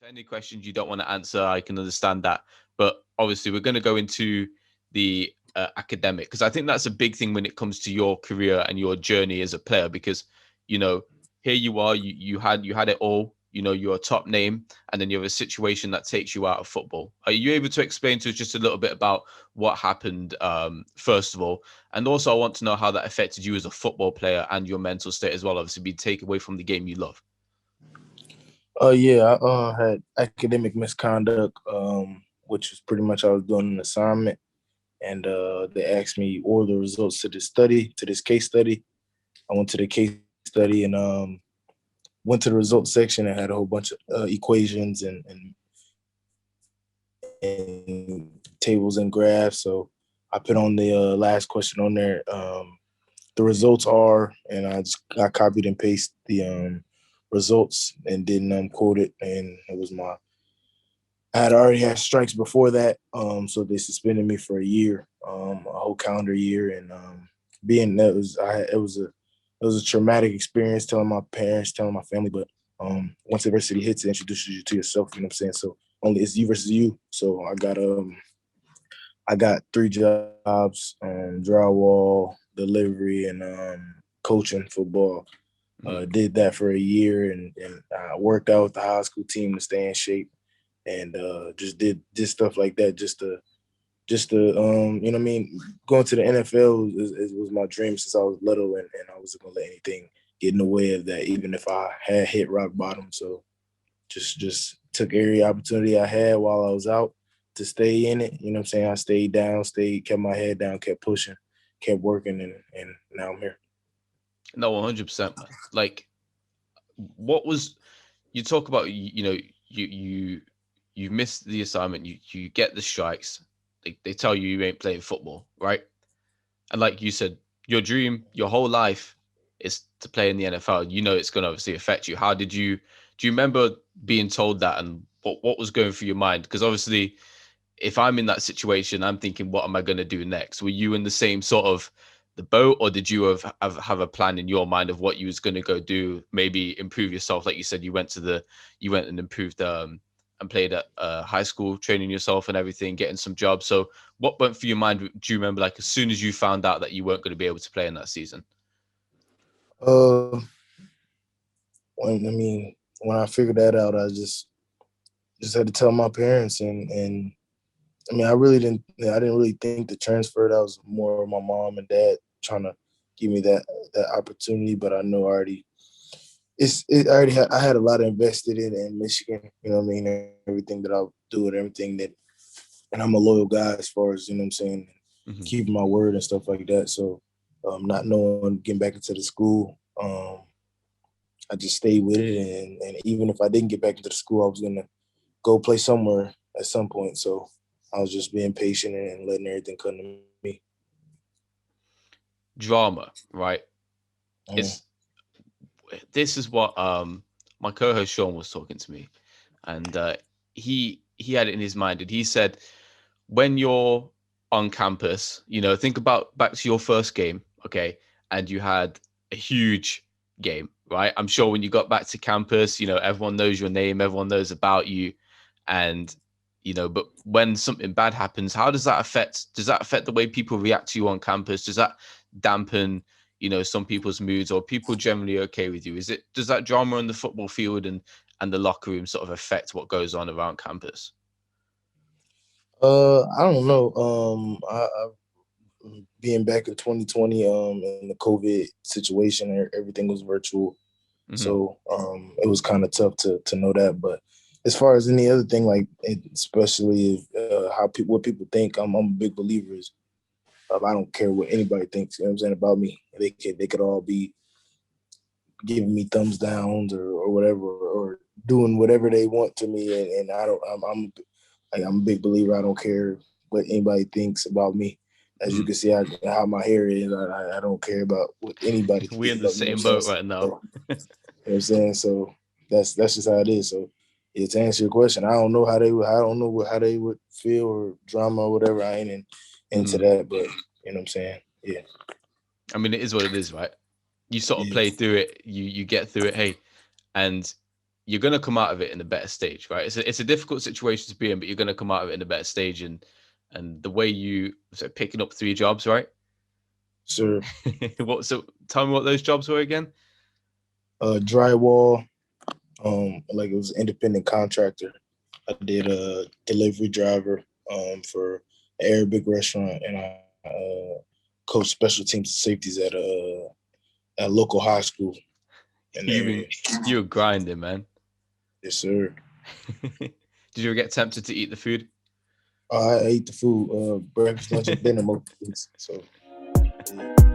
any questions you don't want to answer, I can understand that. But obviously, we're going to go into the academic, because I think that's a big thing when it comes to your career and your journey as a player. Because you know, here you are, you had it all. You know, you're a top name, and then you have a situation that takes you out of football. Are you able to explain to us just a little bit about what happened, first of all, and also I want to know how that affected you as a football player and your mental state as well. Obviously, being taken away from the game you love. Yeah, I had academic misconduct, which was pretty much I was doing an assignment, and they asked me or the results to this case study. I went to the case study and went to the results section and had a whole bunch of equations and tables and graphs. So I put on the last question on there. The results are, and I copied and pasted the results and didn't quote it, and it was my. I had already had strikes before that, so they suspended me for a year, a whole calendar year, and being that was I it was a traumatic experience telling my parents, telling my family, but once adversity hits, it introduces you to yourself. You know what I'm saying? So only it's you versus you. So I got three jobs: drywall, delivery, and coaching football. Mhm. Did that for a year, and I worked out with the high school team to stay in shape, and just did stuff like that you know what I mean. Going to the NFL was my dream since I was little, and I wasn't gonna let anything get in the way of that, even if I had hit rock bottom. So just took every opportunity I had while I was out to stay in it. You know what I'm saying? I stayed down, kept my head down, kept pushing, kept working, and now I'm here. No, 100%, man. Like, what was you talk about? You missed the assignment. You get the strikes. They tell you you ain't playing football, right? And like you said, your dream, your whole life is to play in the NFL. You know it's going to obviously affect you. How did you? Do you remember being told that, and what was going through your mind? Because obviously, if I'm in that situation, I'm thinking, what am I going to do next? Were you in the same sort of the boat, or did you have a plan in your mind of what you was going to go do? Maybe improve yourself, like you said, you went and improved, and played at high school, training yourself and everything, getting some jobs. So, what went through your mind? Do you remember, like, as soon as you found out that you weren't going to be able to play in that season? Uh, when I figured that out, I just had to tell my parents, and I mean, I didn't really think the transfer. That was more of my mom and dad trying to give me that opportunity. But I know already, I already I had a lot invested in Michigan. You know what I mean? Everything that I'll do and everything that, and I'm a loyal guy as far as, you know what I'm saying, Hmm. keeping my word and stuff like that. So, not knowing getting back into the school, I just stayed with it, and even if I didn't get back into the school, I was gonna go play somewhere at some point. So I was just being patient and letting everything come to me. Drama, right? Mm. It's This is what my co-host Sean was talking to me, and he had it in his mind, and he said, when you're on campus, think about back to your first game, okay, and you had a huge game, right? I'm sure when you got back to campus, everyone knows your name, everyone knows about you, and but when something bad happens, how does that affect the way people react to you on campus? Does that dampen, some people's moods, or people generally okay with you? Does that drama on the football field and the locker room sort of affect what goes on around campus? I don't know. Being back in 2020, in the COVID situation, everything was virtual, Hmm. so it was kind of tough to know that. But as far as any other thing, like especially what people think, I'm a big believer is I don't care what anybody thinks. You know what I'm saying about me. They could all be giving me thumbs downs or whatever, or doing whatever they want to me, and I don't. I'm a big believer. I don't care what anybody thinks about me. As you Hmm. can see, how my hair is. I don't care about what anybody We're thinks in the about me. You know same what I'm boat saying? right now. So, you know what I'm saying? So that's just how it is. So yeah, to answer your question, I don't know how they would feel or drama or whatever. I ain't into Hmm. that, but you know what I'm saying? Yeah, I mean, it is what it is, right? You sort of yeah. play through it, you get through it, hey, and you're gonna come out of it in a better stage, right? It's a difficult situation to be in, but you're gonna come out of it in a better stage. And the way you so picking up 3 jobs, right? Sir, So tell me what those jobs were again. drywall. Like it was an independent contractor. I did a delivery driver for an Arabic restaurant, and I coached special teams and safeties at a local high school in the You area. mean you were grinding, man? Yes, sir. Did you ever get tempted to eat the food? I ate the food, breakfast, lunch, and dinner most days. So, yeah.